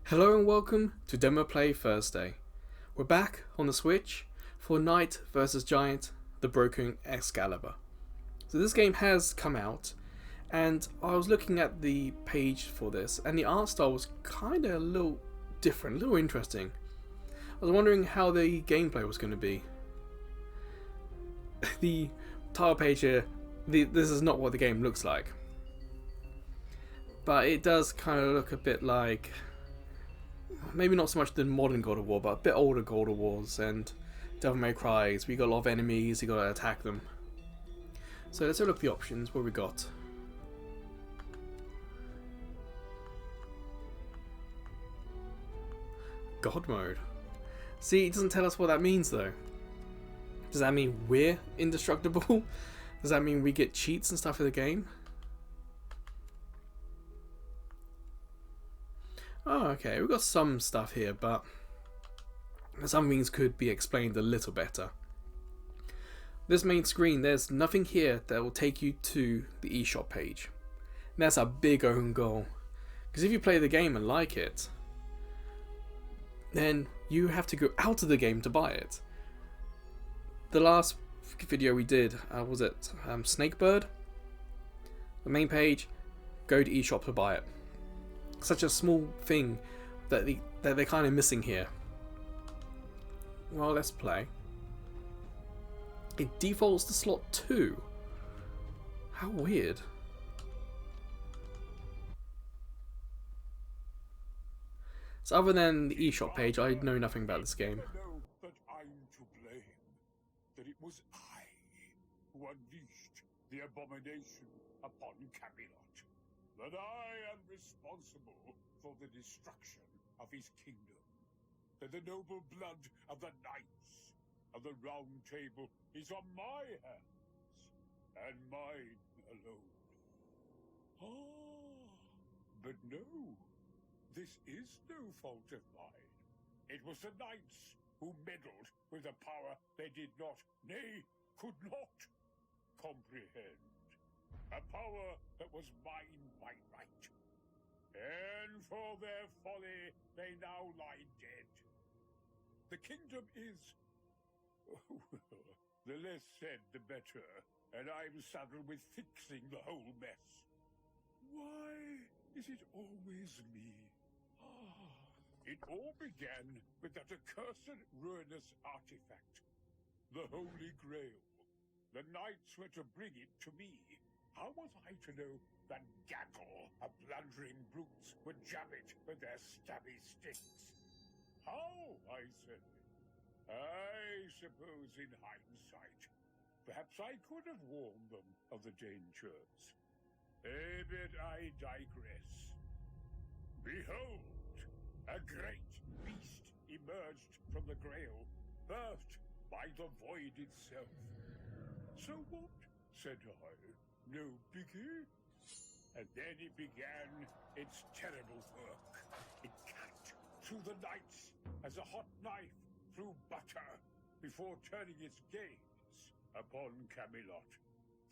Hello and welcome to Demo Play Thursday. We're back on the Switch for Knight vs Giant, the Broken Excalibur. So this game has come out, and I was looking at the page for this, and the art style was kind of a little different, a little interesting. I was wondering how the gameplay was going to be. The title page here, this is not what the game looks like. But it does kind of look a bit like, maybe not so much the modern God of War, but a bit older God of Wars and Devil May Cry's. We got a lot of enemies, you gotta attack them. So let's have a look at the options. What we got? God mode. See, it doesn't tell us what that means though. Does that mean we're indestructible? Does that mean we get cheats and stuff in the game? Oh, okay, we've got some stuff here, but some things could be explained a little better. This main screen, there's nothing here that will take you to the eShop page. And that's a big own goal. Because if you play the game and like it, then you have to go out of the game to buy it. The last video we did, was it Snakebird? The main page, go to eShop to buy it. Such a small thing that they're kind of missing here. Well, let's play. It defaults to slot 2. How weird. So other than the eShop page, I know nothing about this game. That I'm to blame. That it was I who unleashed the abomination upon Camelot. That I am responsible for the destruction of his kingdom. That the noble blood of the knights of the Round Table is on my hands, and mine alone. Ah, but no, this is no fault of mine. It was the knights who meddled with a power they did not, nay, could not comprehend. A power that was mine by right. And for their folly, they now lie dead. The kingdom is... well, the less said, the better. And I'm saddled with fixing the whole mess. Why is it always me? It all began with that accursed ruinous artifact. The Holy Grail. The knights were to bring it to me. How was I to know that gaggle of blundering brutes would jab it with their stabby sticks? How, I say? I suppose in hindsight, perhaps I could have warned them of the dangers. But I digress. Behold, a great beast emerged from the Grail, birthed by the void itself. So what, said I? No biggie? And then it began its terrible work. It cut through the knights as a hot knife through butter before turning its gaze upon Camelot.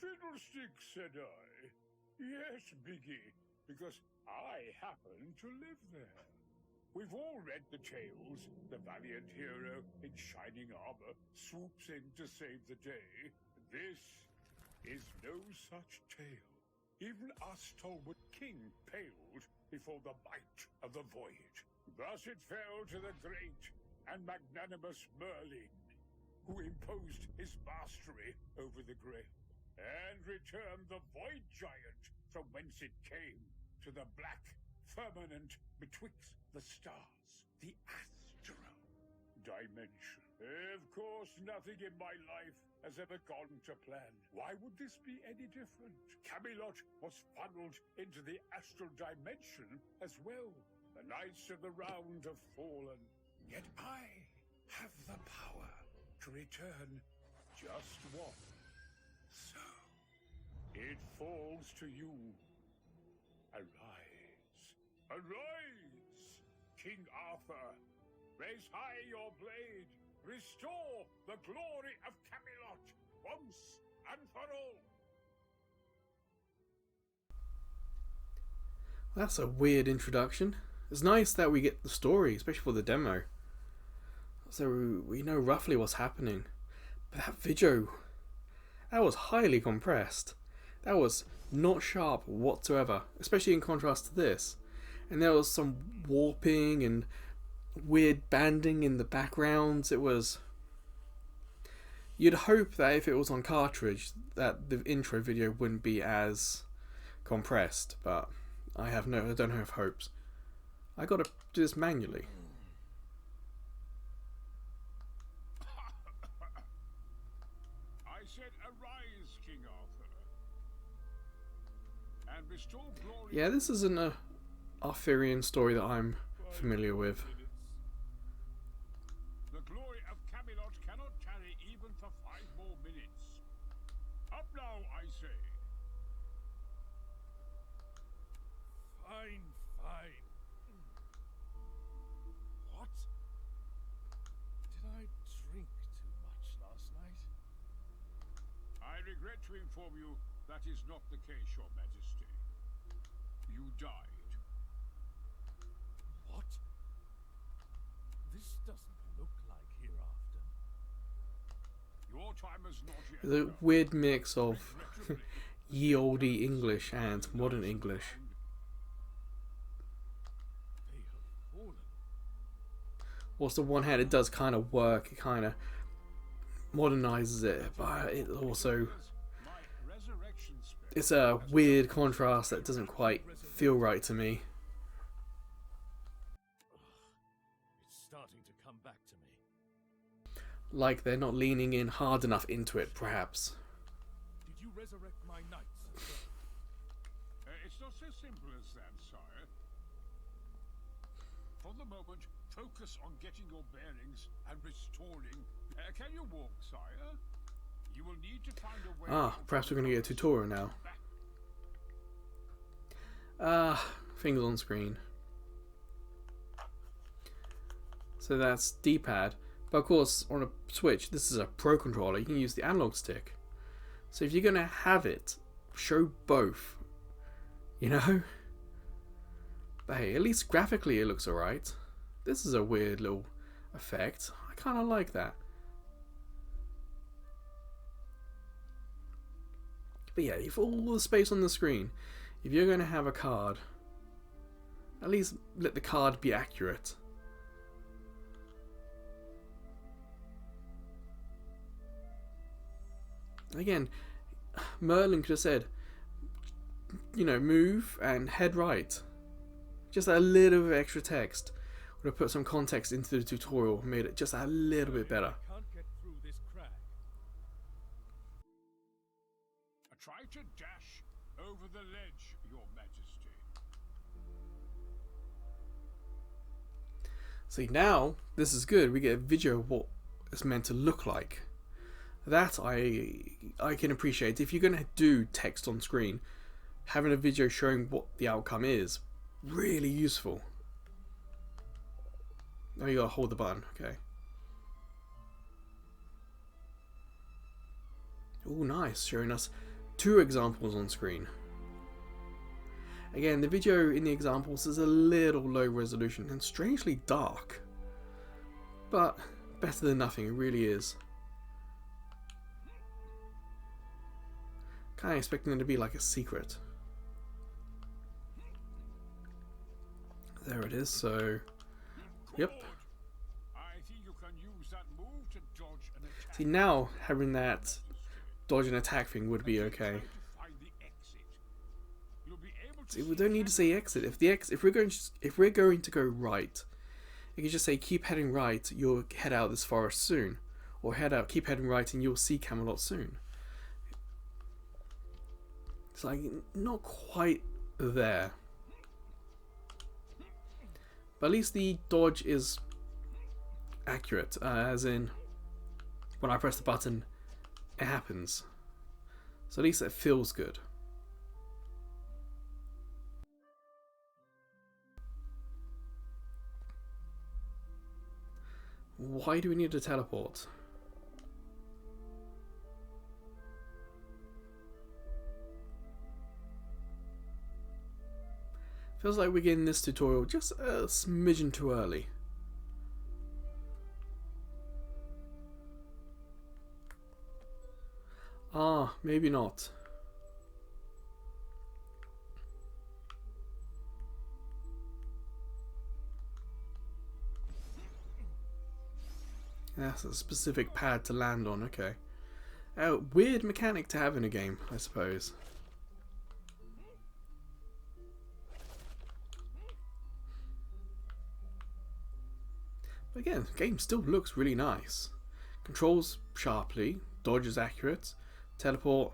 Fiddlesticks, said I. Yes, biggie, because I happen to live there. We've all read the tales. The valiant hero in shining armor swoops in to save the day. This is no such tale. Even our stalwart king paled before the bite of the void. Thus it fell to the great and magnanimous Merlin, who imposed his mastery over the Grail, and returned the void giant from whence it came to the black firmament betwixt the stars, the astral dimension. Of course, nothing in my life has ever gone to plan. Why would this be any different? Camelot was funneled into the astral dimension as well. The knights of the Round have fallen. Yet I have the power to return just one. So, it falls to you. Arise. Arise, King Arthur. Raise high your blade. Restore the glory of Camelot once and for all. That's a weird introduction. It's nice that we get the story, especially for the demo, so we know roughly what's happening. But that video, that was highly compressed. That was not sharp whatsoever, especially in contrast to this. And there was some warping and weird banding in the backgrounds. It was... You'd hope that if it was on cartridge, that the intro video wouldn't be as compressed, but I don't have hopes. I gotta do this manually. I said, arise, King Arthur, and bestow glory. Yeah, this isn't a Arthurian story that I'm familiar with. The glory of Camelot cannot tarry even for 5 more minutes. Up now, I say. Fine, fine. What? Did I drink too much last night? I regret to inform you that is not the case, Your Majesty. You died. What? This doesn't look like hereafter. Your time is not yet. The weird mix of ye olde English and modern English. They have fallen. Whilst on one hand it does kind of work, it kind of modernizes it, but it also... My resurrection spell. It's a weird contrast that doesn't quite feel right to me. It's starting to come back to me. Like they're not leaning in hard enough into it, perhaps. Did you resurrect my knights as well? It's not so simple as that, sire. For the moment, focus on getting your bearings and restoring. Can you walk, sire? You will need to find a way. Ah, perhaps we're going to get a tutorial now. Fingers on screen. So that's D-pad. But of course, on a Switch, this is a Pro controller. You can use the analog stick. So if you're going to have it, show both. You know? But hey, at least graphically it looks alright. This is a weird little effect. I kind of like that. But yeah, if all the space on the screen, if you're going to have a card, at least let the card be accurate. Again, Merlin could have said, you know, move and head right. Just a little bit of extra text would have put some context into the tutorial, made it just a little bit better. Can't get through this crack. Try to dash over the ledge, Your Majesty. See, now this is good. We get a video of what it's meant to look like. That I can appreciate. If you're going to do text on screen, having a video showing what the outcome is really useful. Now you gotta hold the button, okay. Oh, nice, showing us 2 examples on screen. Again, the video in the examples is a little low resolution and strangely dark, but better than nothing, it really is. Kind of expecting it to be like a secret. There it is, so... Yep. I think you can use that move to dodge an attack. See, now having that dodge and attack thing would be okay. See, we don't need to say exit. If we're going to go right, you can just say keep heading right. You'll head out this forest soon, or keep heading right, and you'll see Camelot soon. It's like not quite there. But at least the dodge is accurate, as in when I press the button it happens, so at least it feels good. Why do we need to teleport? Feels like we're getting this tutorial just a smidgen too early. Ah, maybe not. That's a specific pad to land on, okay. Weird mechanic to have in a game, I suppose. But again, the game still looks really nice. Controls sharply, dodge is accurate, teleport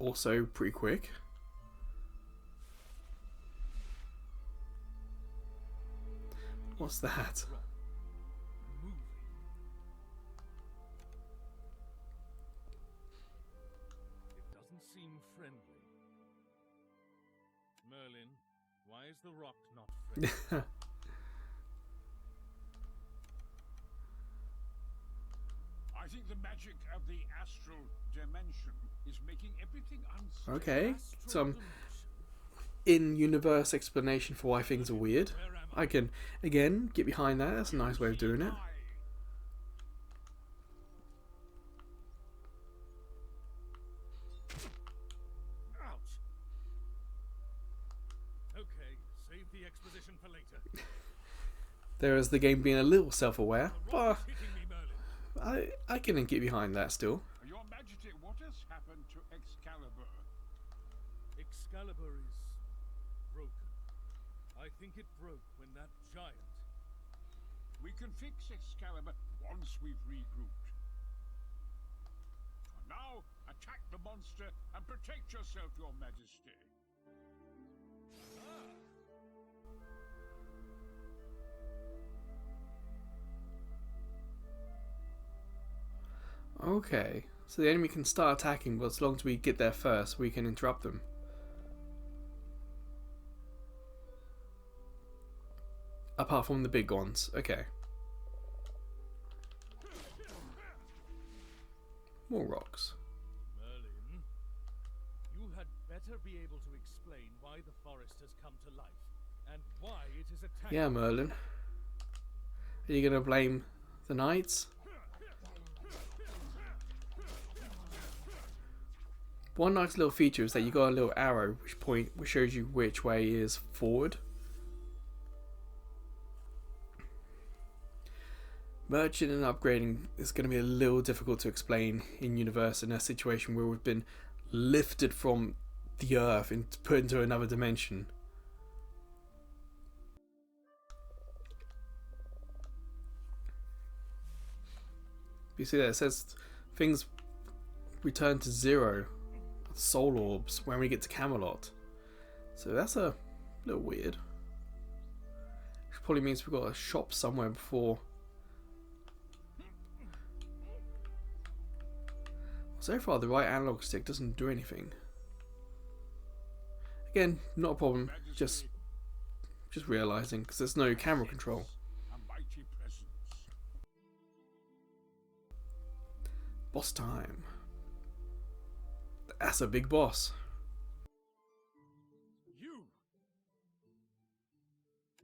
also pretty quick. What's that? It doesn't seem friendly. Merlin, why is the rock not friendly? I think the magic of the astral dimension is making everything unstable. Okay, some in-universe explanation for why things are weird. I can, again, get behind that. That's a nice way of doing it. Ouch. Okay, save the exposition for later. There is the game being a little self-aware, The but rock is hitting me, Merlin. I can get behind that still. Your Majesty, what has happened to Excalibur? Excalibur is broken. I think it broke when that giant. We can fix Excalibur once we've regrouped. Now, attack the monster and protect yourself, Your Majesty. Okay, so the enemy can start attacking, but as long as we get there first, we can interrupt them. Apart from the big ones, okay. More rocks. Merlin, you had better be able to explain why the forest has come to life and why it is attacking. Yeah, Merlin. Are you gonna blame the knights? One nice little feature is that you got a little arrow which shows you which way is forward. Merchant and upgrading is going to be a little difficult to explain in universe in a situation where we've been lifted from the earth and put into another dimension. You see that it says things return to 0, soul orbs, when we get to Camelot. So that's a little weird. Which probably means we've got a shop somewhere before. So far, the right analog stick doesn't do anything. Again, not a problem. Just realizing because there's no camera control. A mighty presence. Boss time. That's a big boss. You!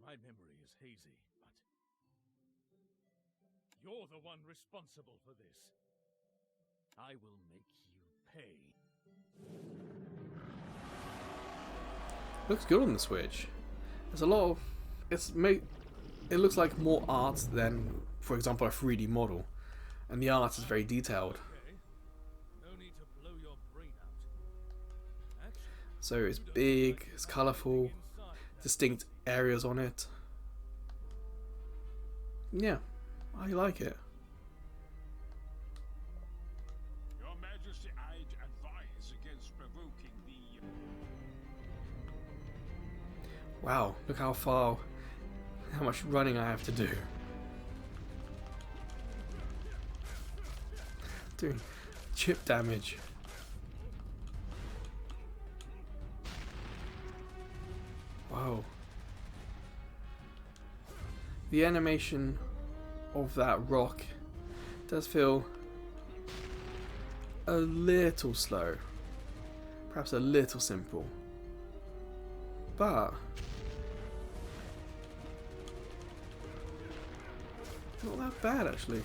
My memory is hazy, but you're the one responsible for this. I will make you pay. Looks good on the Switch. There's a lot of it looks like more art than, for example, a 3D model, and the art is very detailed. Okay. No need to blow your brain out. Actually, So it's big, it's colourful, distinct areas on it. Yeah, I like it. Your Majesty, I'd advise against provoking the... Wow, look how much running I have to do. Doing chip damage. Wow. The animation of that rock does feel a little slow. Perhaps a little simple. But Not that bad, actually.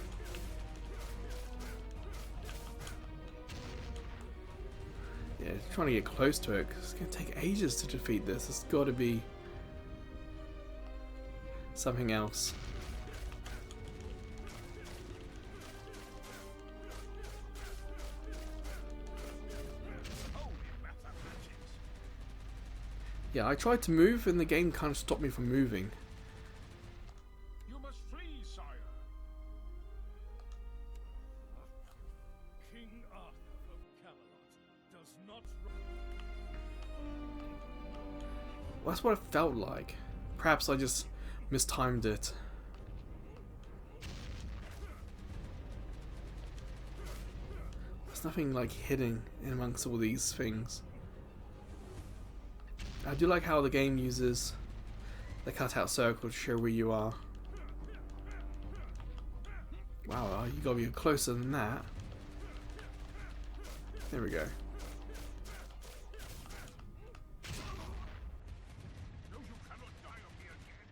Yeah, trying to get close to it, because it's going to take ages to defeat this. It's got to be something else. Yeah, I tried to move and the game kind of stopped me from moving. You must flee, sire. King Arthur of Camelot does not. Well, that's what it felt like. Perhaps I just mistimed it. There's nothing like hidden in amongst all these things. I do like how the game uses the cutout circle to show where you are. Wow, you gotta be closer than that. There we go. No, you cannot die on me again.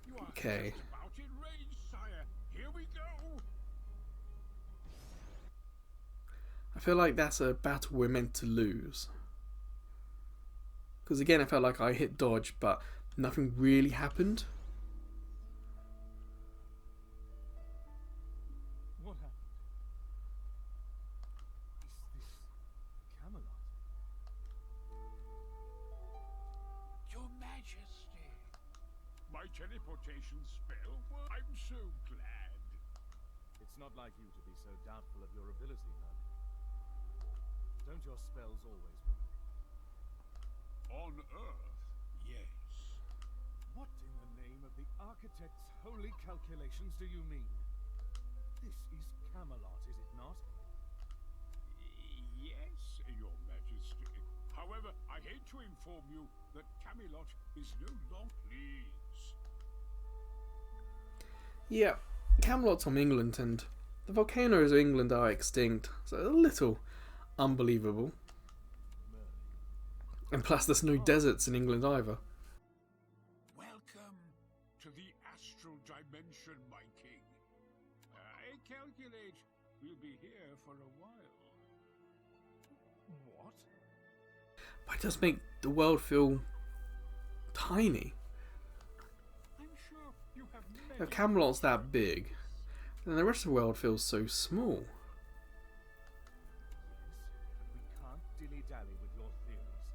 You are Okay. just about in range, sire. Here we go. I feel like that's a battle we're meant to lose. Because again, I felt like I hit dodge, but nothing really happened. What happened? Is this Camelot? Your Majesty. My teleportation spell? Well, I'm so glad. It's not like you to be so doubtful of your ability, Merlin. Don't your spells always work? On Earth, yes. What in the name of the architect's holy calculations do you mean? This is Camelot, is it not? Yes, Your Majesty. However, I hate to inform you that Camelot is no longer. Please. Yeah, Camelot's from England and the volcanoes of England are extinct, so a little unbelievable. And plus there's no deserts in England either. Welcome to the astral dimension, my king. I calculate we'll be here for a while. What? But it does make the world feel tiny. I'm sure you have many. If Camelot's that big, then the rest of the world feels so small. Yes, but we can't dilly-dally with your theories.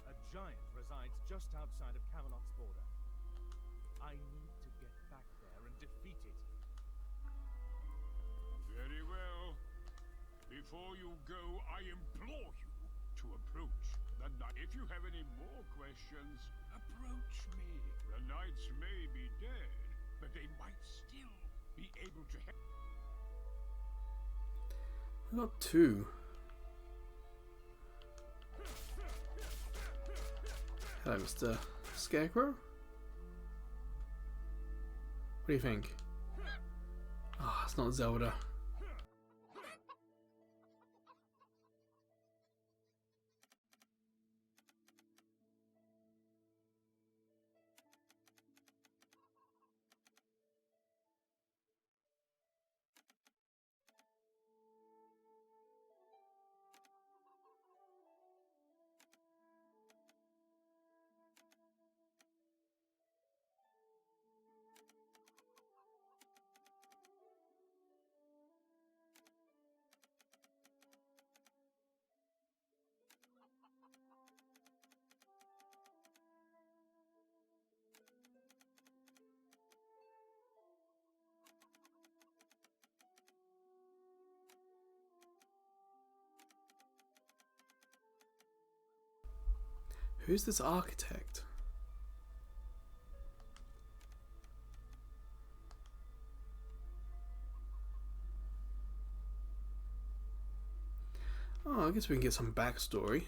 A giant resides just outside of Camelot's border. I need to get back there and defeat it. Very well. Before you go, I implore you to approach the knight. If you have any more questions, approach me. The knights may be dead, but they might still be able to help. We got two. Hello, Mr. Scarecrow. What do you think? Ah, it's not Zelda. Who's this architect? Oh, I guess we can get some backstory.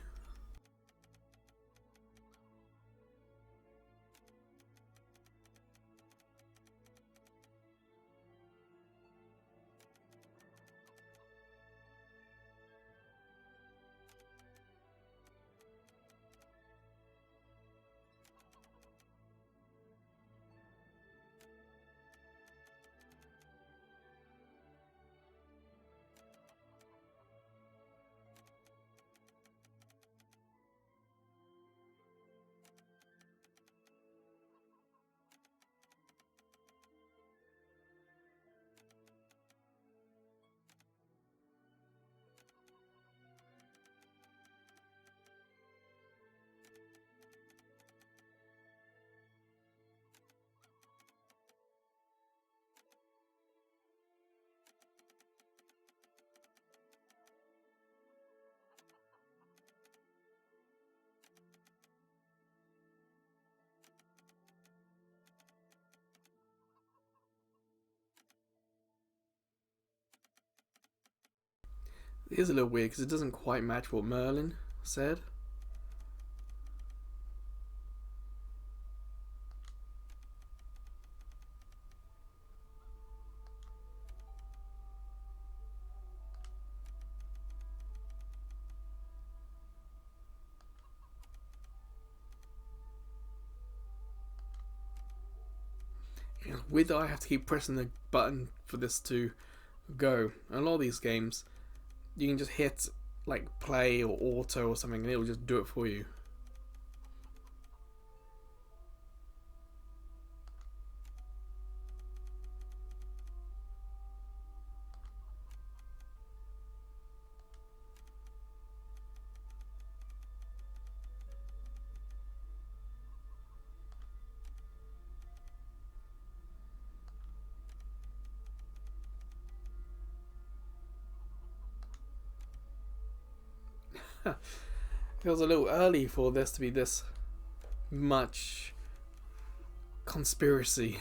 It is a little weird because it doesn't quite match what Merlin said. With I have to keep pressing the button for this to go. And a lot of these games, you can just hit like play or auto or something, and it'll just do it for you. Feels a little early for this to be this much conspiracy.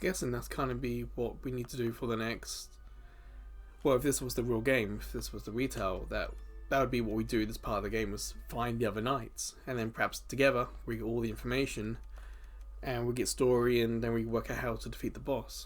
Guessing that's kind of be what we need to do for the next. Well, if this was the real game, if this was the retail, that would be what we do. This part of the game was find the other knights, and then perhaps together we get all the information, and we get story, and then we work out how to defeat the boss.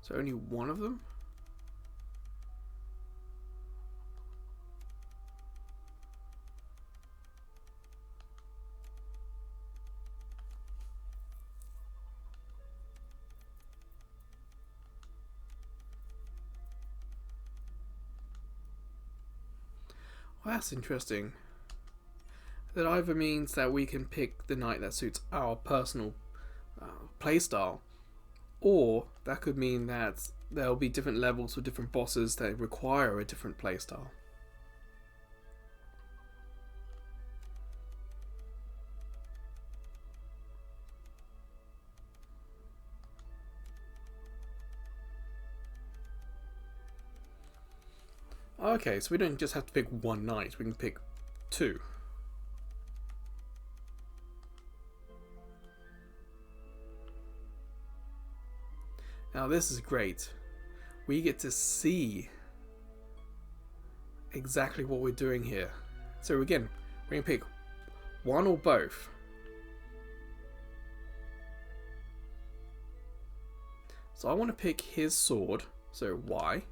So only one of them? Well, that's interesting. That either means that we can pick the knight that suits our personal playstyle, or that could mean that there'll be different levels with different bosses that require a different playstyle. Okay, so we don't just have to pick one knight, we can pick two. Now this is great. We get to see exactly what we're doing here. So again, we're going to pick one or both. So I want to pick his sword, so Y.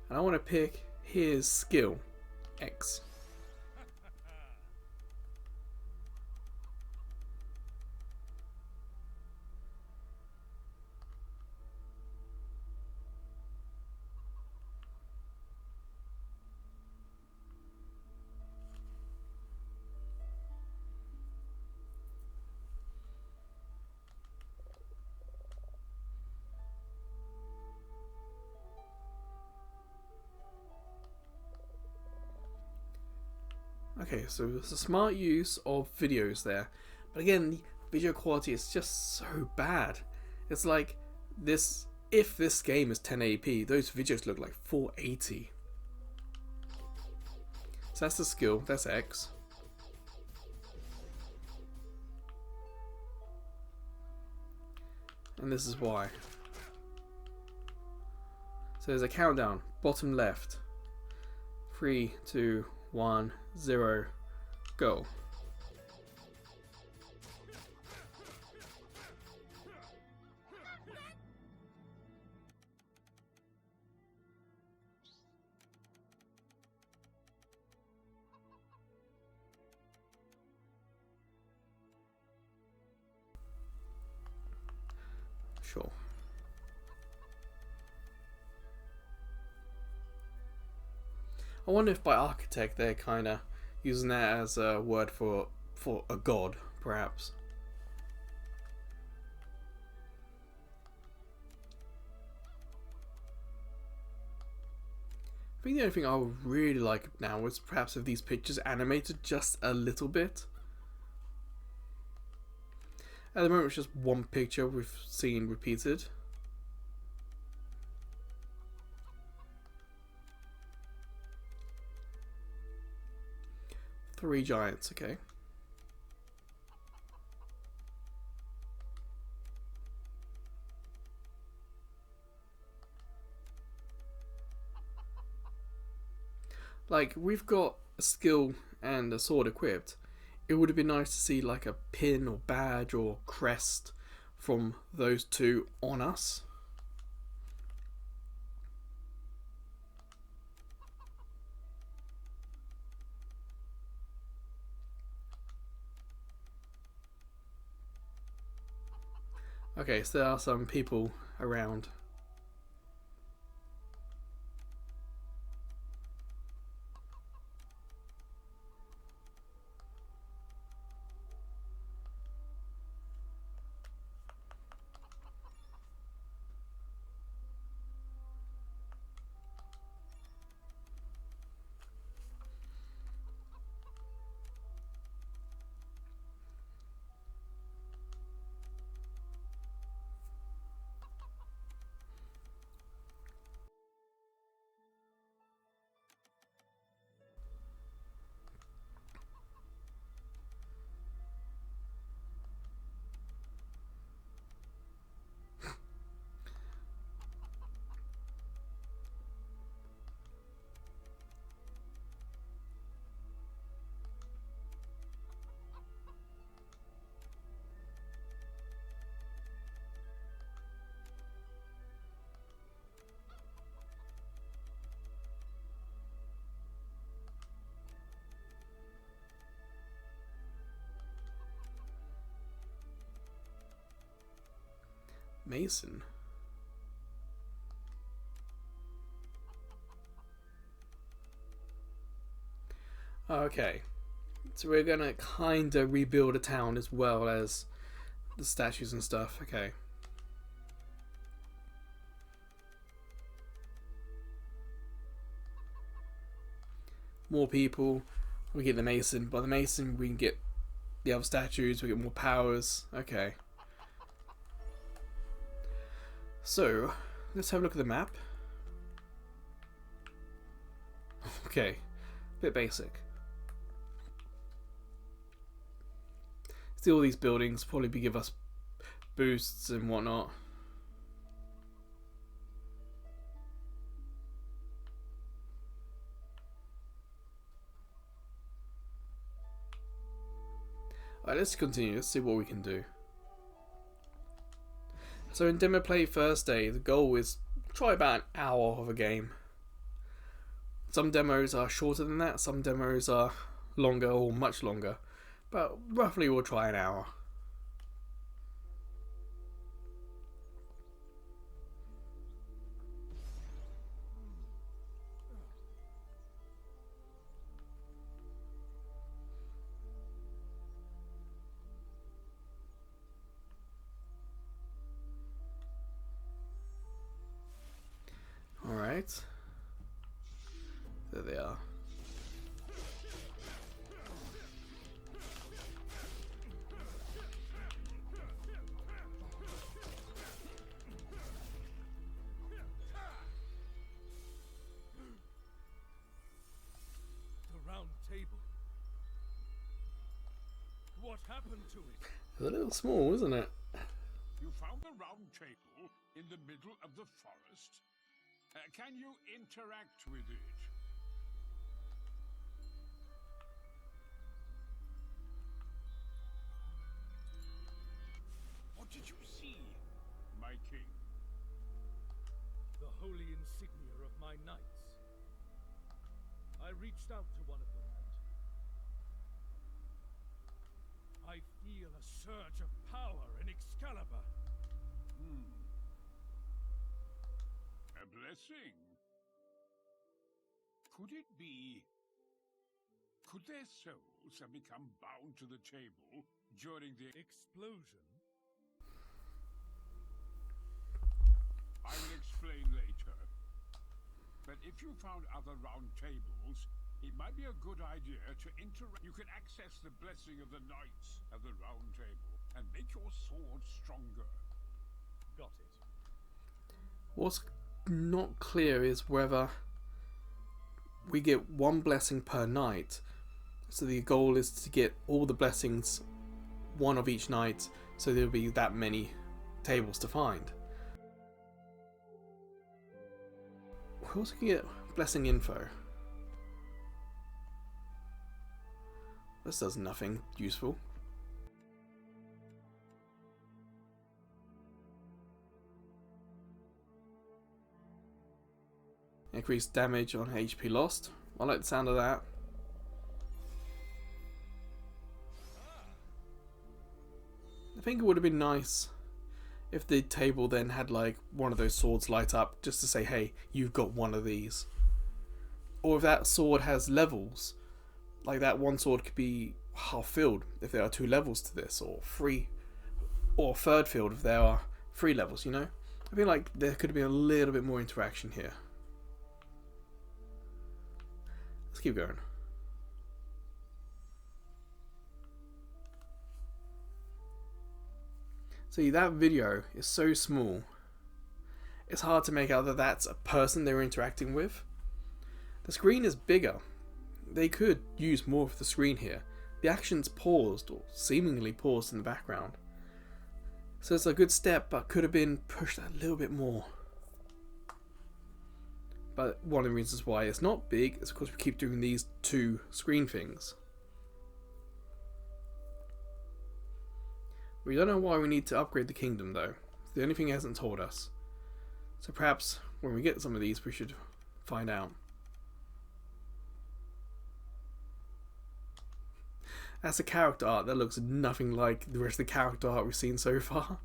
And I want to pick his skill, X. Okay, so it's a smart use of videos there, but again, the video quality is just so bad. It's like this. If this game is 1080p, those videos look like 480. So that's the skill. That's X. and this is why. So there's a countdown, bottom left. 3, 2, 1, 0, go. Sure. I wonder if by architect they're kind of using that as a word for a god, perhaps. I think the only thing I would really like now is perhaps if these pictures animated just a little bit. At the moment it's just one picture we've seen repeated. Three giants, okay. Like, we've got a skill and a sword equipped. It would have been nice to see like a pin or badge or crest from those two on us. Okay, so there are some people around. Mason. Okay, so we're gonna kinda rebuild a town as well as the statues and stuff. Okay. More people, we get the Mason. By the Mason, we can get the other statues, we get more powers. Okay. So, let's have a look at the map. Okay, bit basic. See, all these buildings probably give us boosts and whatnot. Alright, let's continue. Let's see what we can do. So in demo play first day, the goal is try about an hour of a game. Some demos are shorter than that, some demos are longer or much longer, but roughly we'll try an hour. Alright. There they are. The round table. What happened to it? It's a little small, isn't it? You found the round table in the middle of the forest. Can you interact with it? What did you see, my king? The holy insignia of my knights. I reached out to one of them and I feel a surge of power in Excalibur. A blessing. Could it be... Could their souls have become bound to the table during the Explosion? I will explain later. But if you found other round tables, it might be a good idea to interact. You can access the blessing of the knights of the round table and make your sword stronger. Got it. What's not clear is whether we get one blessing per night. So the goal is to get all the blessings, one of each night, so there'll be that many tables to find. We also can get blessing info. This does nothing useful. Increased damage on HP lost. I like the sound of that. I think it would have been nice if the table then had like one of those swords light up just to say, hey, you've got one of these. Or if that sword has levels, like that one sword could be half filled if there are 2 levels to this, or 3, or third filled if there are 3 levels, you know? I feel like there could have been a little bit more interaction here. Let's keep going. See, that video is so small, it's hard to make out that that's a person they're interacting with. The screen is bigger. They could use more of the screen here. The action's paused, or seemingly paused in the background. So it's a good step, but could have been pushed a little bit more. But one of the reasons why it's not big is because we keep doing these 2 screen things. We don't know why we need to upgrade the kingdom though. It's the only thing it hasn't told us. So perhaps when we get some of these we should find out. That's a character art that looks nothing like the rest of the character art we've seen so far.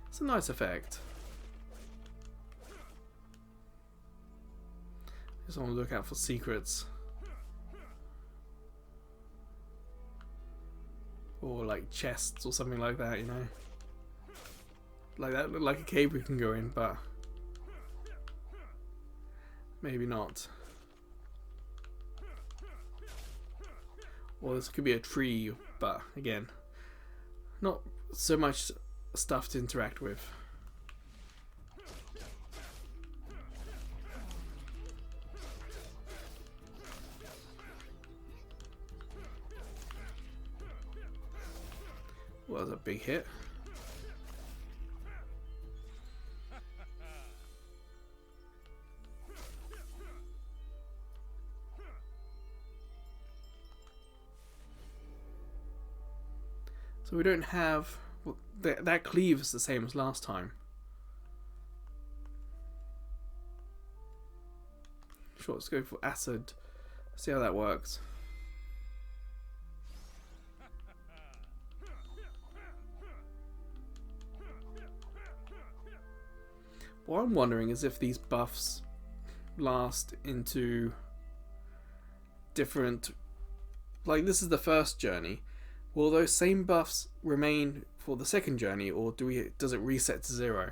It's a nice effect. Just want to look out for secrets. Or like chests or something like that, you know. Like that looked like a cave we can go in, but maybe not. Or this could be a tree, but again, not so much stuff to interact with. Well, that was a big hit. So we don't have... Well, that cleave is the same as last time. Sure, let's go for acid. See how that works. What I'm wondering is if these buffs last into different... Like, this is the first journey. Will those same buffs remain for the second journey, or does it reset to 0?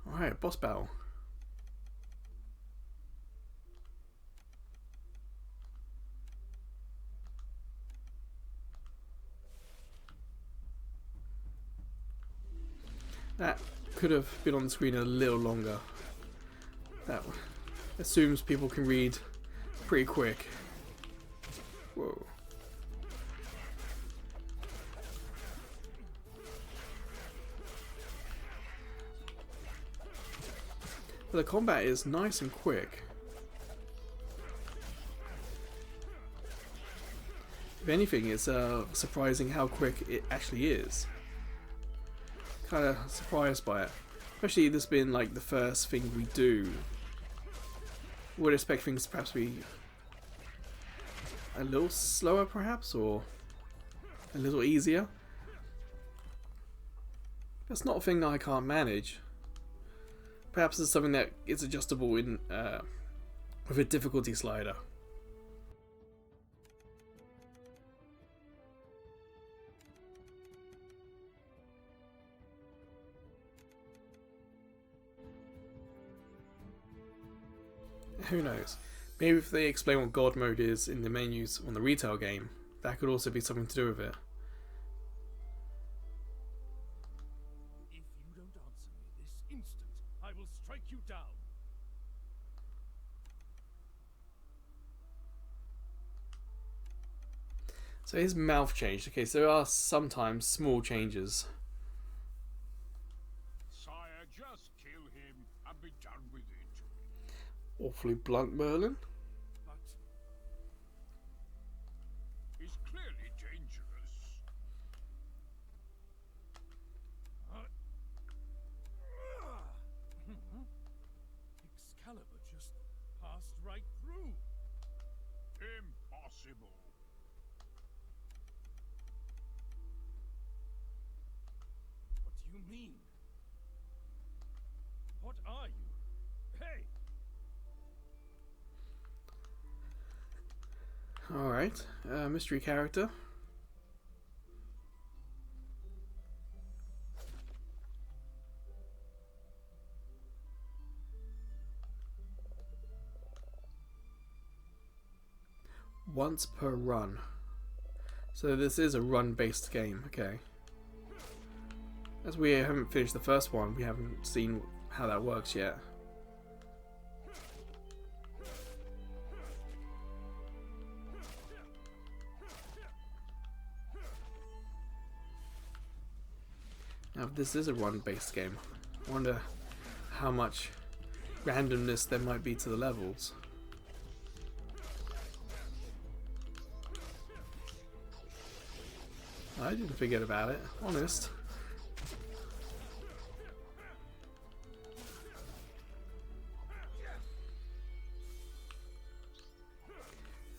Alright, boss battle. That could have been on the screen a little longer. That assumes people can read pretty quick. Whoa. But the combat is nice and quick. If anything, it's surprising how quick it actually is. Kind of surprised by it, especially this being like the first thing we do. Would expect things to perhaps be a little slower, perhaps, or a little easier. That's not a thing that I can't manage. Perhaps it's something that is adjustable in with a difficulty slider. Who knows? Maybe if they explain what God mode is in the menus on the retail game, that could also be something to do with it. If you don't answer me this instant, I will strike you down. So his mouth changed. Okay, so there are sometimes small changes. Sire, just kill him and be done with it. Awfully blunt, Merlin. But He's clearly dangerous. Excalibur just passed right through. Impossible. What do you mean? What are you? Hey! Alright, mystery character. Once per run. So this is a run-based game, okay. As we haven't finished the first one, we haven't seen how that works yet. Now, if this is a run-based game, I wonder how much randomness there might be to the levels. I didn't forget about it, honest.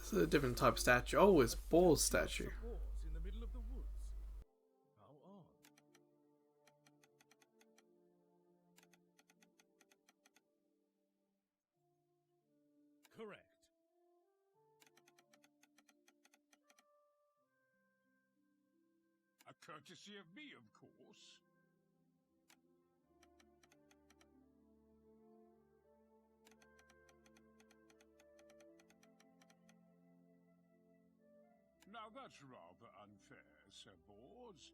This is a different type of statue. Oh, it's Boar's statue. Boars in the middle of the woods. How odd. Correct. A courtesy of me, of course. Now that's rather unfair, Sir Bors.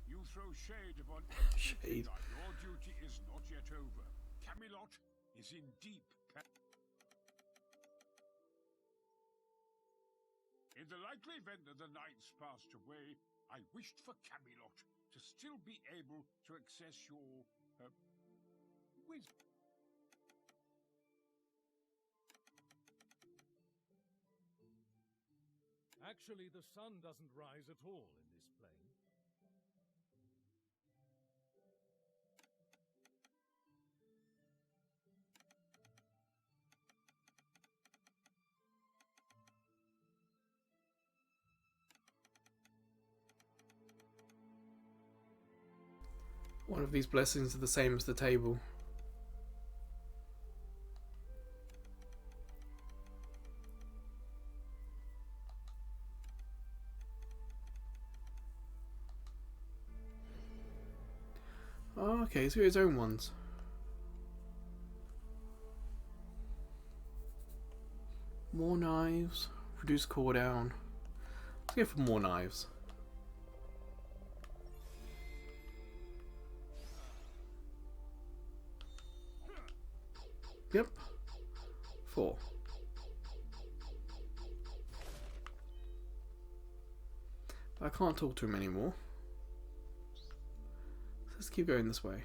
You throw shade upon everything. Shade. Your duty is not yet over. Camelot is in deep In the likely event that the knights passed away, I wished for Camelot to still be able to access your wisdom. Actually, the sun doesn't rise at all in this plane. One of these blessings are the same as the table. Oh, okay, so his own ones. More knives. Reduce cooldown. Let's go for more knives. Yep. 4. I can't talk to him anymore. Let's keep going this way.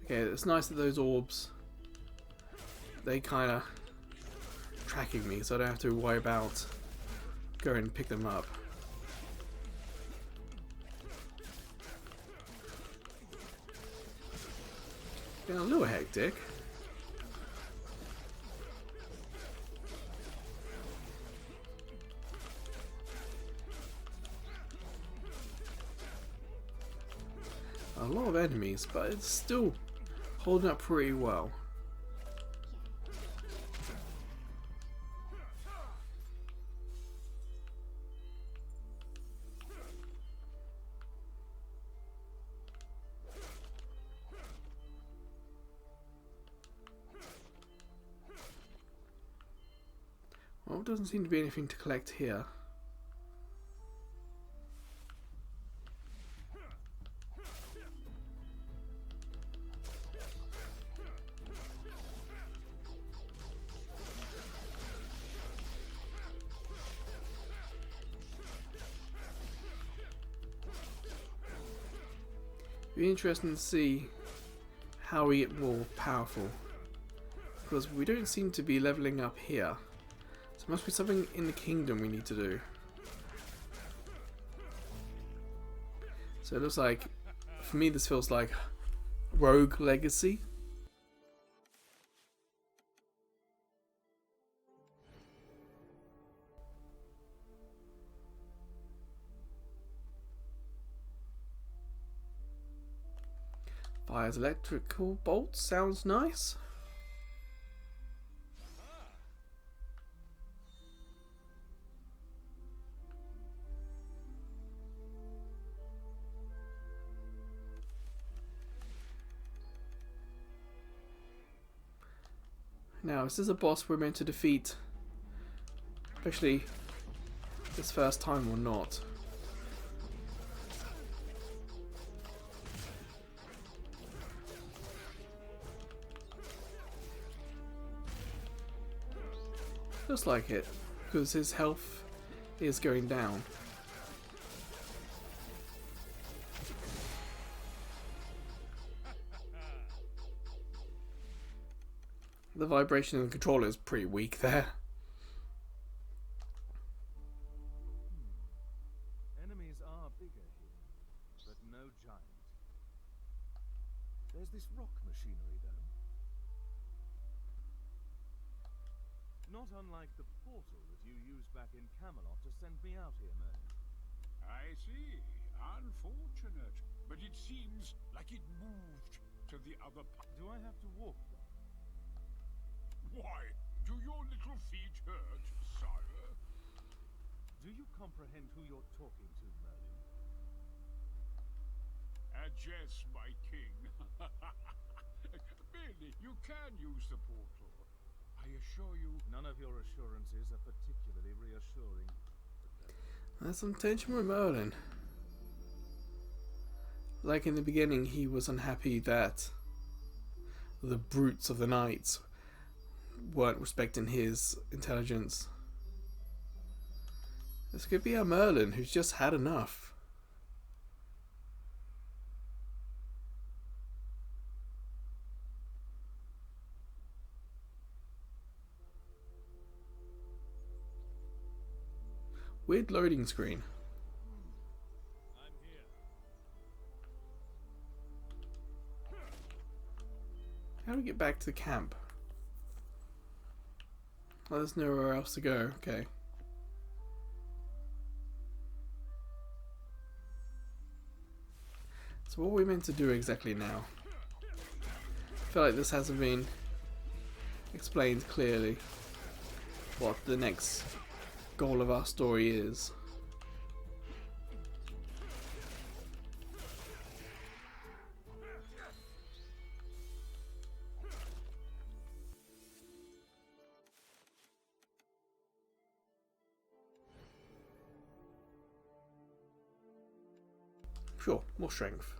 Okay, it's nice that those orbs, they kind of tracking me, so I don't have to worry about going and pick them up. Getting a little hectic. A lot of enemies, but it's still holding up pretty well. Well, there doesn't seem to be anything to collect here. Be interesting to see how we get more powerful, because we don't seem to be leveling up here. So there must be something in the kingdom we need to do. So it looks like, for me, this feels like Rogue Legacy. Fires electrical bolts, sounds nice. Now, is this a boss we're meant to defeat, especially this first time, or not? Looks like it, because his health is going down. The vibration in the controller is pretty weak there. Enemies are bigger here, but no giant. There's this rock machinery, though. Not unlike the portal that you used back in Camelot to send me out here, Merlin. I see. Unfortunate. But it seems like it moved to the other part. Do I have to walk then? Why? Do your little feet hurt, sire? Do you comprehend who you're talking to, Merlin? A jest, my king. Really, you can use the portal. I assure you. None of your assurances are particularly reassuring. There's some tension with Merlin. Like in the beginning, he was unhappy that the brutes of the knights weren't respecting his intelligence. This could be a Merlin who's just had enough. Weird loading screen. I'm here. How do we get back to the camp? Oh, there's nowhere else to go. Okay. So what are we meant to do exactly now? I feel like this hasn't been explained clearly what the next goal of our story is. Sure, more strength.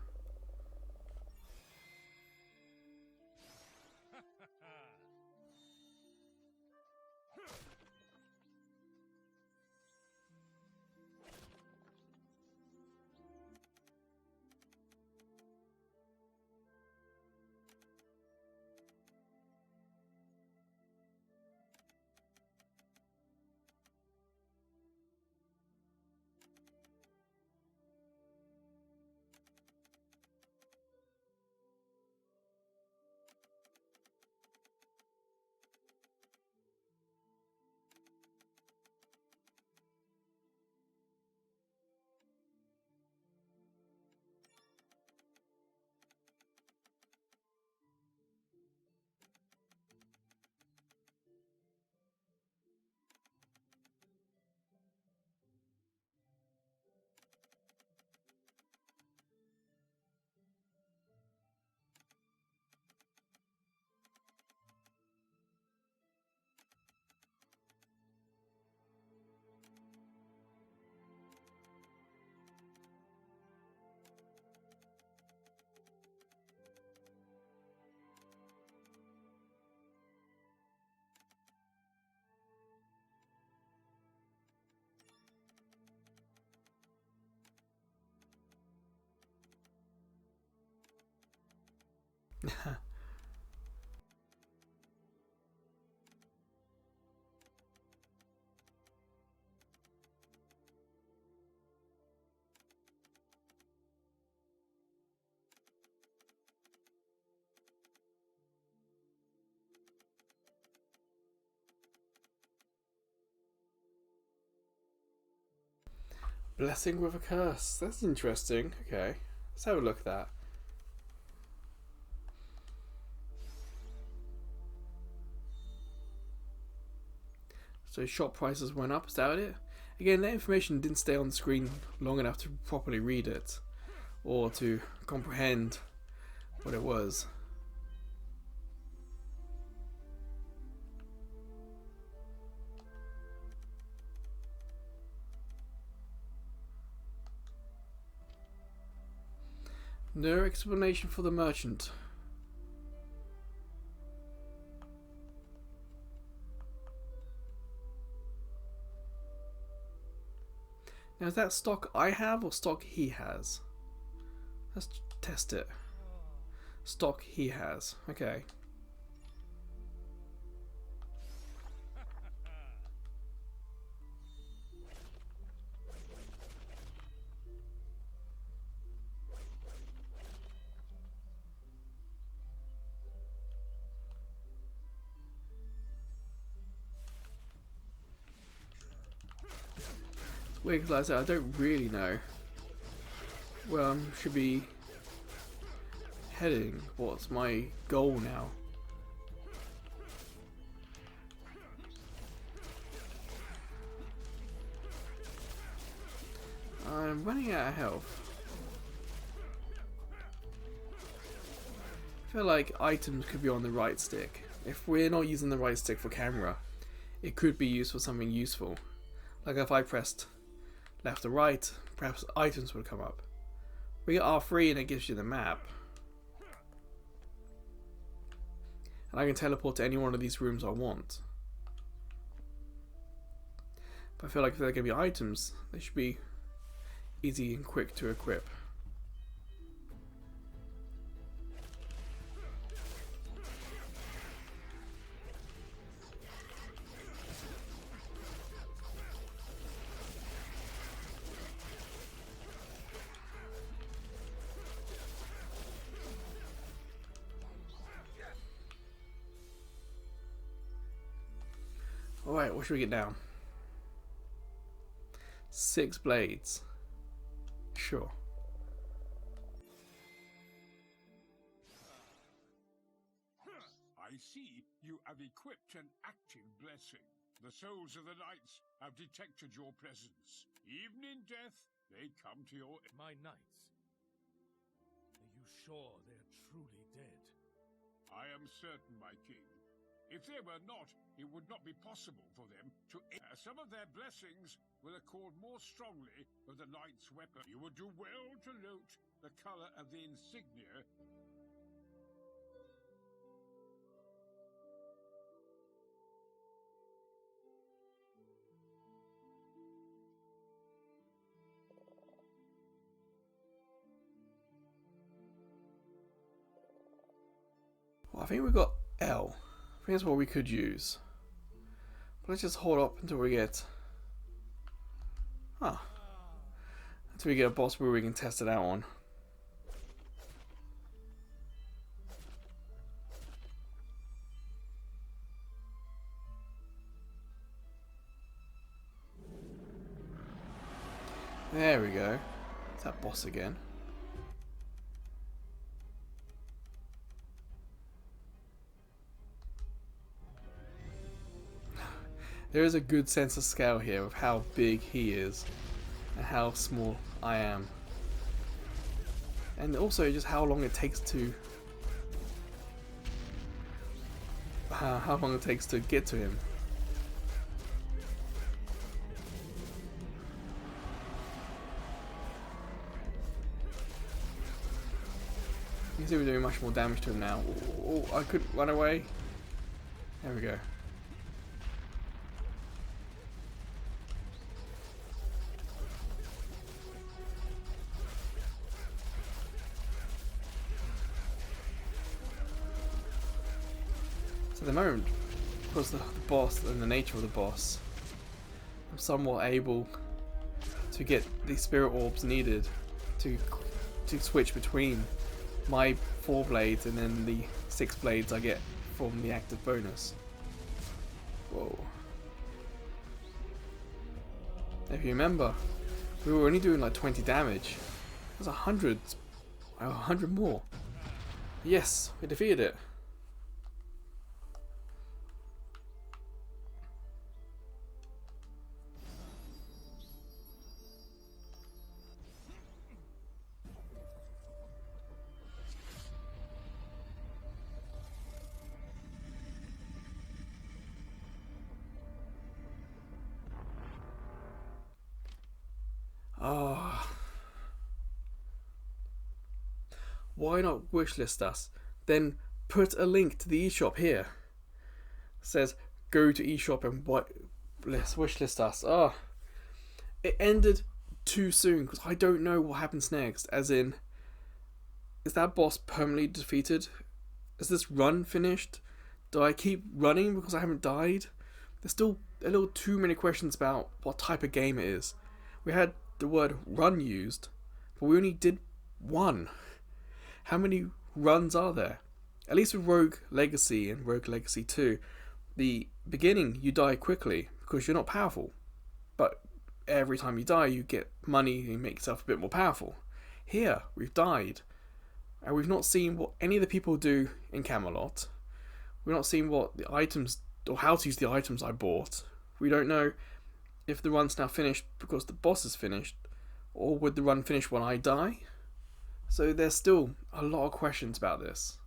Blessing with a curse. That's interesting. Okay, let's have a look at that. So shop prices went up, is that it? Again, that information didn't stay on the screen long enough to properly read it or to comprehend what it was. No explanation for the merchant. Now is that stock I have or stock he has? Let's test it. Stock he has. Okay. Weird because like I said, I don't really know where I should be heading. What's my goal now? I'm running out of health. I feel like items could be on the right stick. If we're not using the right stick for camera, it could be used for something useful. Like if I pressed left or right, perhaps items would come up. We get R3 and it gives you the map. And I can teleport to any one of these rooms I want. But I feel like if they're going to be items, they should be easy and quick to equip. Alright, what should we get down? 6 blades. Sure. I see you have equipped an active blessing. The souls of the knights have detected your presence. Even in death, they come to your aid. My knights. Are you sure they're truly dead? I am certain, my king. If they were not, it would not be possible for them to... Some of their blessings will accord more strongly with the knight's weapon. You would do well to note the color of the insignia. Well, I think we got L. I think that's what we could use. But let's just hold up until we get... Until we get a boss where we can test it out on. There we go. It's that boss again. There is a good sense of scale here of how big he is and how small I am. And also just how long it takes to get to him. You can see we're doing much more damage to him now. Oh, I could run away. There we go. At the moment, because the boss and the nature of the boss, I'm somewhat able to get the spirit orbs needed to switch between my 4 blades and then the 6 blades I get from the active bonus. Whoa. If you remember, we were only doing like 20 damage. There's 100 more. Yes, we defeated it. Oh. Why not wishlist us? Then put a link to the eShop here. It says go to eShop and wishlist us. Oh. It ended too soon because I don't know what happens next. As in, is that boss permanently defeated? Is this run finished? Do I keep running because I haven't died? There's still a little too many questions about what type of game it is. We had the word run used, but we only did 1. How many runs are there? At least with Rogue Legacy and Rogue Legacy 2, the beginning you die quickly because you're not powerful, but every time you die you get money and you make yourself a bit more powerful. Here we've died and we've not seen what any of the people do in Camelot. We've not seen what the items or how to use the items I bought. We don't know if the run's now finished because the boss is finished, or would the run finish when I die? So there's still a lot of questions about this.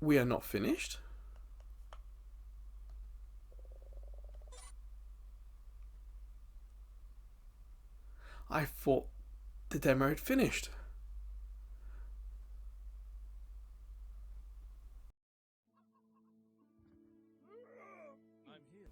We are not finished. I thought the demo had finished. I'm here.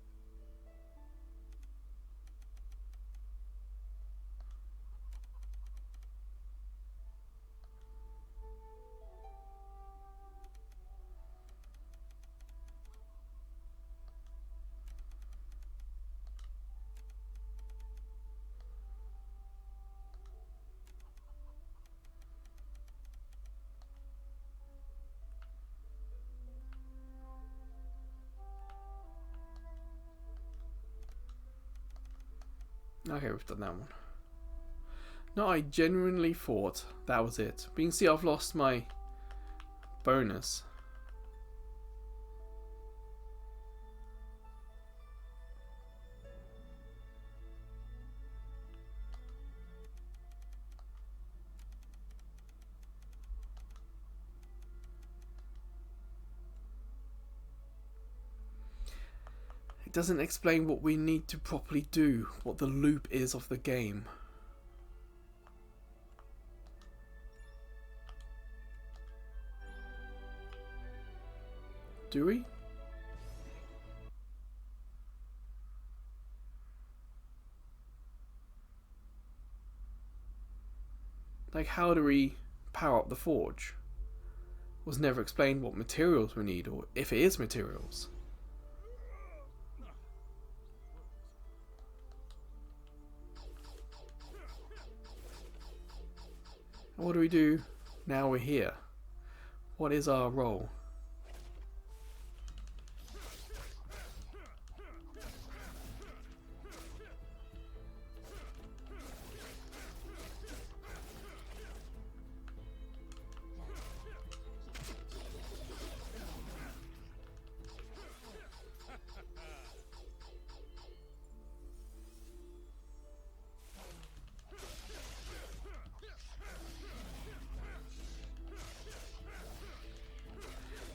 Okay, we've done that one. No, I genuinely thought that was it. But you can see I've lost my bonus. It doesn't explain what we need to properly do, what the loop is of the game. Do we? Like, how do we power up the forge? Was never explained what materials we need, or if it is materials. And what do we do now we're here? What is our role?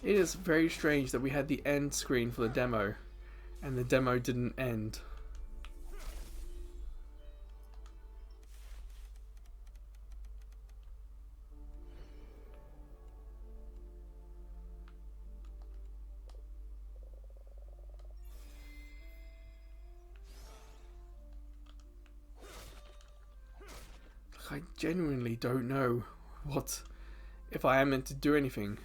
It is very strange that we had the end screen for the demo, and the demo didn't end. I genuinely don't know what, if I am meant to do anything.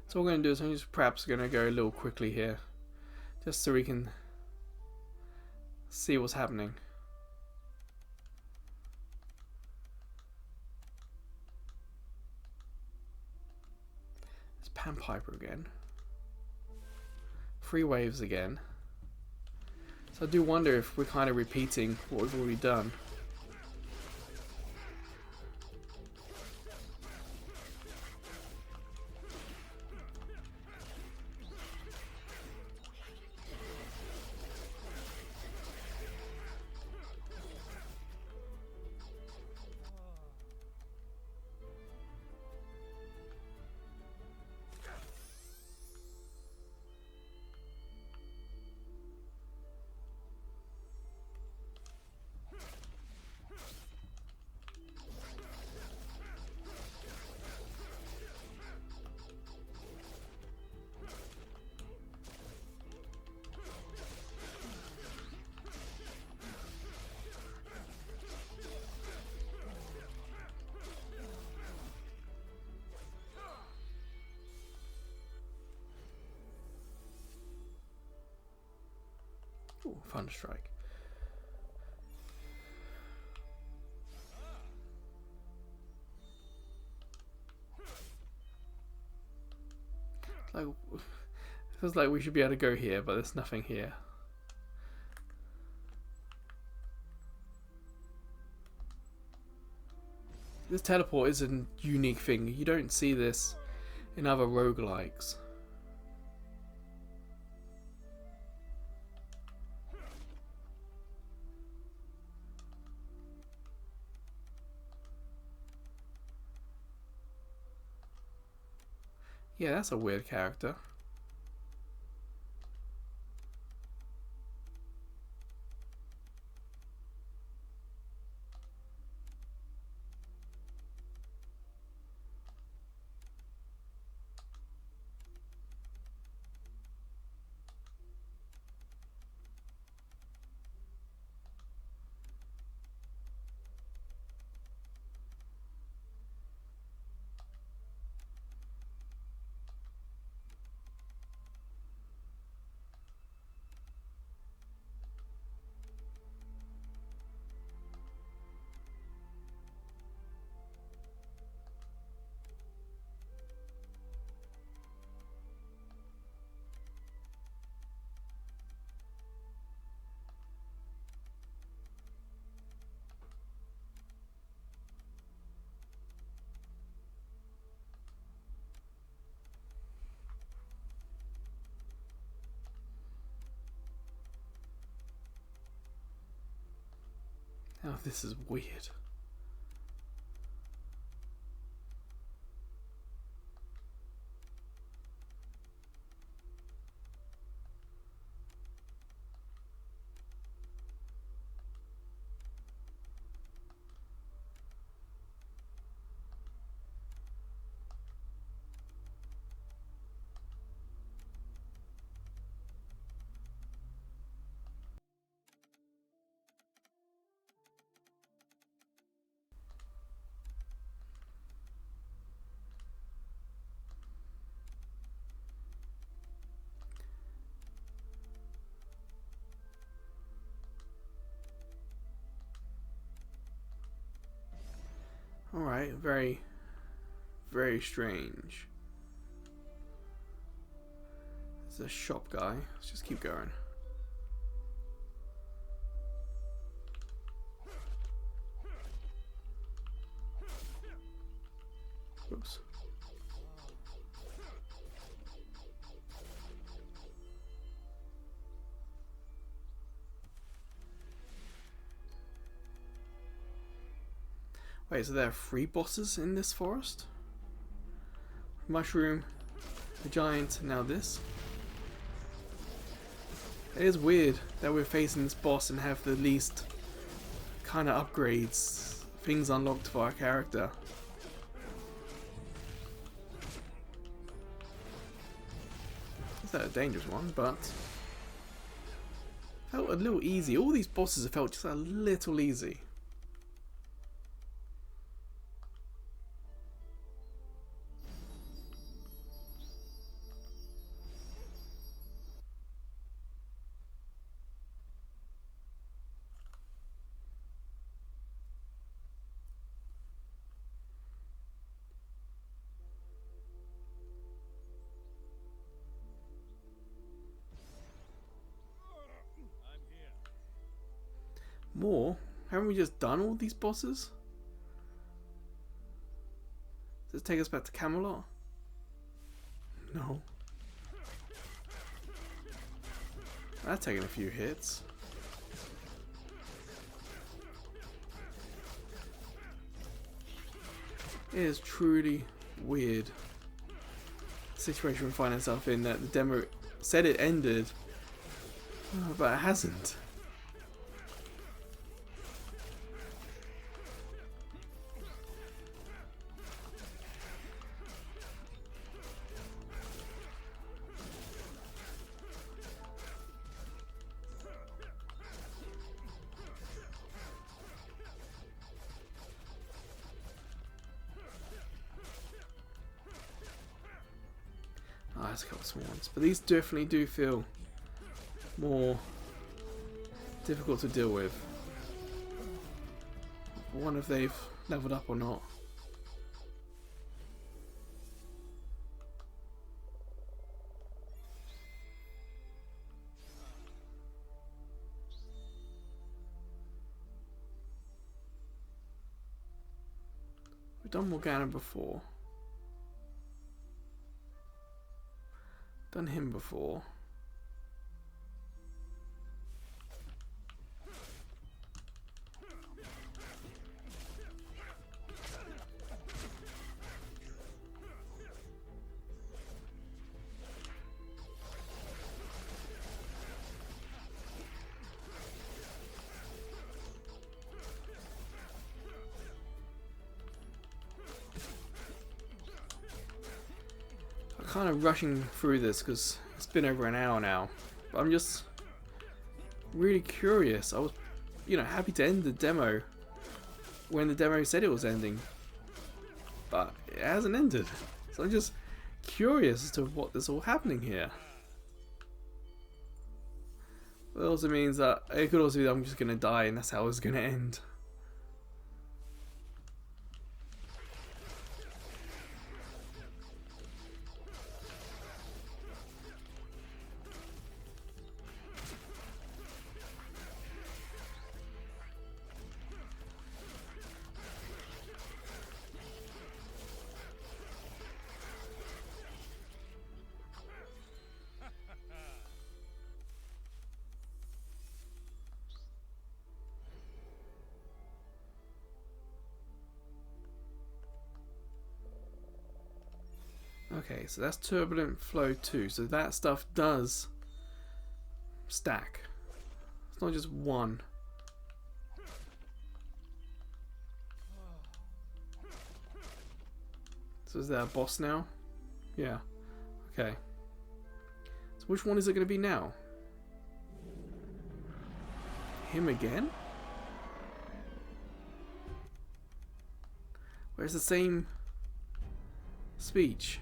So what we're going to do is I'm just perhaps going to go a little quickly here, just so we can see what's happening. It's Pan Piper again. 3 waves again. So I do wonder if we're kind of repeating what we've already done. Ooh, Thunderstrike. Like, it feels like we should be able to go here, but there's nothing here. This teleport is a unique thing. You don't see this in other roguelikes. Yeah, that's a weird character. Oh, this is weird. Alright, very, very strange. There's a shop guy. Let's just keep going. Oops. Wait, so there are 3 bosses in this forest? Mushroom, the giant, now this. It is weird that we're facing this boss and have the least kind of upgrades, things unlocked for our character. Is that a dangerous one? But felt a little easy. All these bosses have felt just a little easy. More? Haven't we just done all these bosses? Does this take us back to Camelot? No. That's taking a few hits. It is truly weird situation we find ourselves in, that the demo said it ended, but it hasn't. Ah, there's a couple of small ones, but these definitely do feel more difficult to deal with. I wonder if they've leveled up or not. We've done Morgana before. Done him before. Kind of rushing through this because it's been over an hour now, but I'm just really curious. I was, happy to end the demo when the demo said it was ending, but it hasn't ended. So I'm just curious as to what is all happening here. It also means that it could also be that I'm just gonna die and that's how it's gonna end. Okay, so that's turbulent flow 2. So that stuff does stack. It's not just one. So is that a boss now? Yeah. Okay. So which one is it going to be now? Him again? Where's the same speech?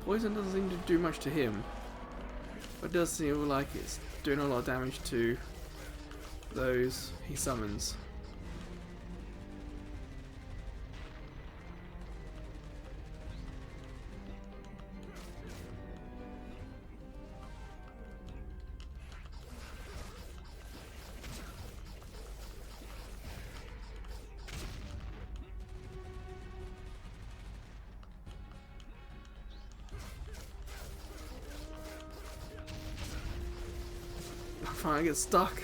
Poison doesn't seem to do much to him, but it does seem like it's doing a lot of damage to those he summons. I'm trying to get stuck.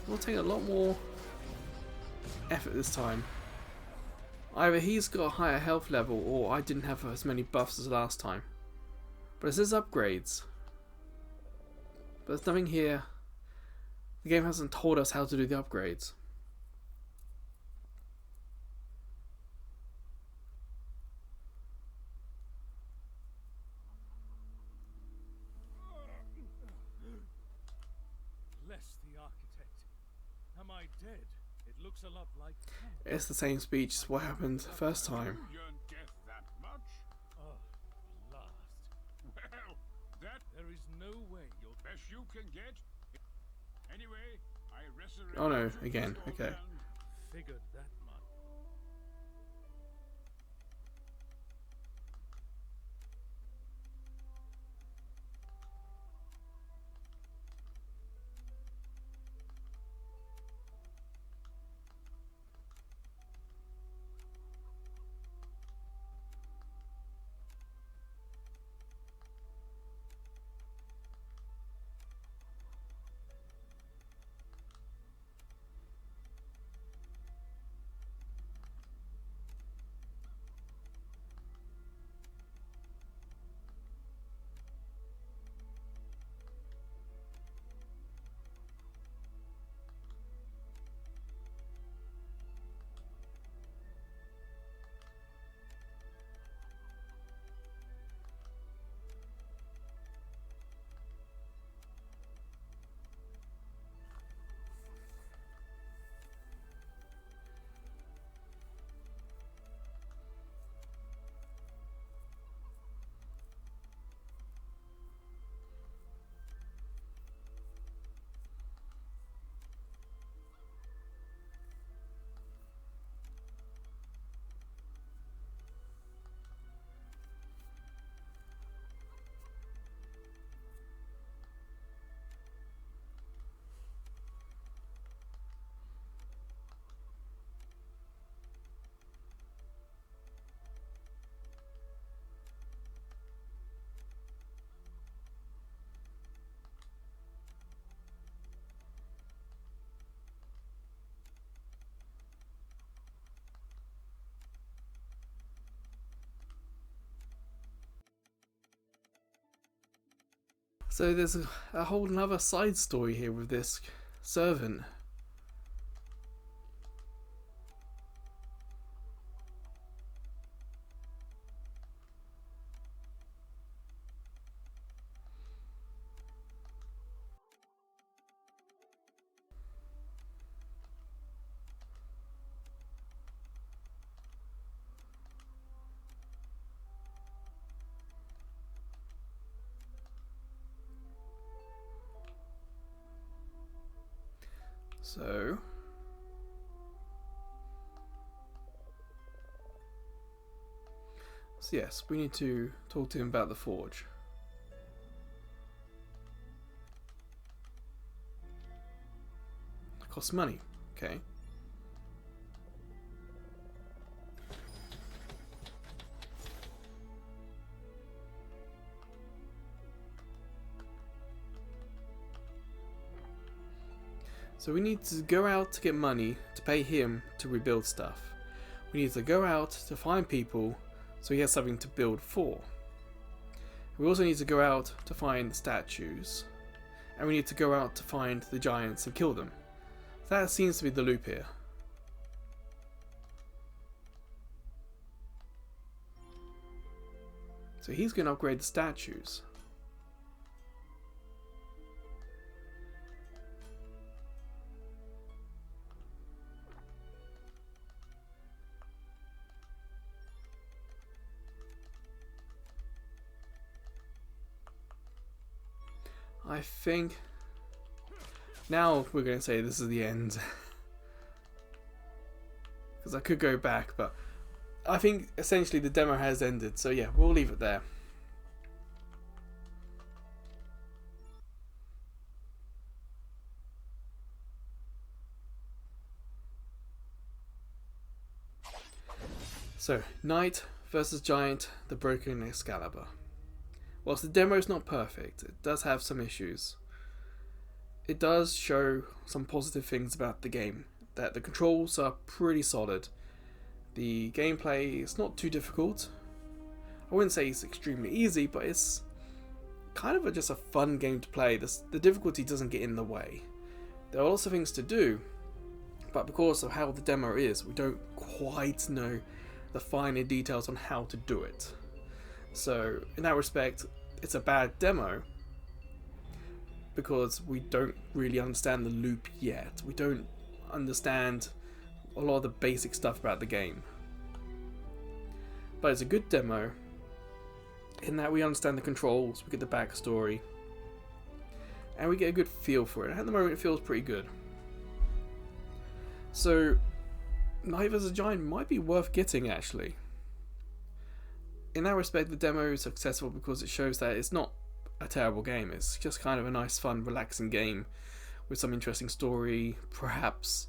It'll take a lot more effort this time. Either he's got a higher health level or I didn't have as many buffs as last time. But it says upgrades. But there's nothing here. The game hasn't told us how to do the upgrades. Bless the architect. Am I dead? It looks a lot like. It's the same speech as what happened first time. You yearn death that much? Oh, last. Well, that There is no way you'll. best you can get. Anyway, I resurrect. Oh no, you, again, old okay. man. Figured that much. So there's a whole another side story here with this servant. So So yes, we need to talk to him about the forge. It costs money, okay. So we need to go out to get money to pay him to rebuild stuff. We need to go out to find people so he has something to build for. We also need to go out to find the statues. And we need to go out to find the giants and kill them. That seems to be the loop here. So he's going to upgrade the statues. I think now we're going to say this is the end. Because I could go back, but I think essentially the demo has ended. So yeah, we'll leave it there. So, Knight versus Giant, the Broken Excalibur. Whilst the demo is not perfect, it does have some issues. It does show some positive things about the game, that the controls are pretty solid. The gameplay is not too difficult. I wouldn't say it's extremely easy, but it's kind of just a fun game to play. The difficulty doesn't get in the way. There are lots of things to do, but because of how the demo is, we don't quite know the finer details on how to do it. So in that respect, it's a bad demo because we don't really understand the loop yet. We don't understand a lot of the basic stuff about the game. But it's a good demo in that we understand the controls, we get the backstory, and we get a good feel for it. At the moment it feels pretty good. So Knight vs Giant might be worth getting actually. In that respect, the demo is successful because it shows that it's not a terrible game. It's just kind of a nice, fun, relaxing game with some interesting story, perhaps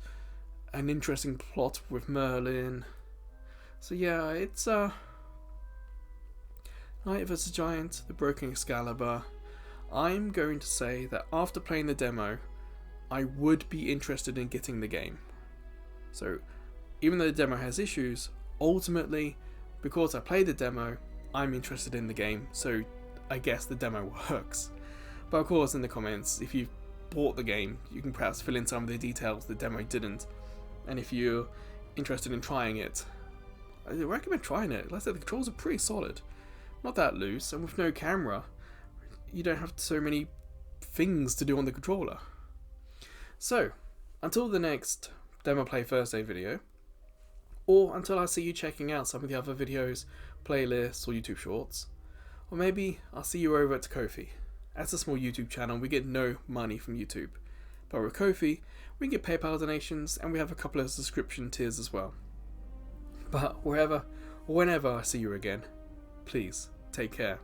an interesting plot with Merlin. So yeah, it's Knight vs Giant, the Broken Excalibur. I'm going to say that after playing the demo, I would be interested in getting the game. So even though the demo has issues, ultimately, because I played the demo, I'm interested in the game, so I guess the demo works. But of course, in the comments, if you've bought the game, you can perhaps fill in some of the details the demo didn't. And if you're interested in trying it, I recommend trying it. Like I said, the controls are pretty solid. Not that loose, and with no camera, you don't have so many things to do on the controller. So, until the next Demo Play Thursday video, or until I see you checking out some of the other videos, playlists, or YouTube shorts. Or maybe I'll see you over at Ko-fi. As a small YouTube channel, we get no money from YouTube. But with Ko-fi, we get PayPal donations, and we have a couple of subscription tiers as well. But wherever or whenever I see you again, please take care.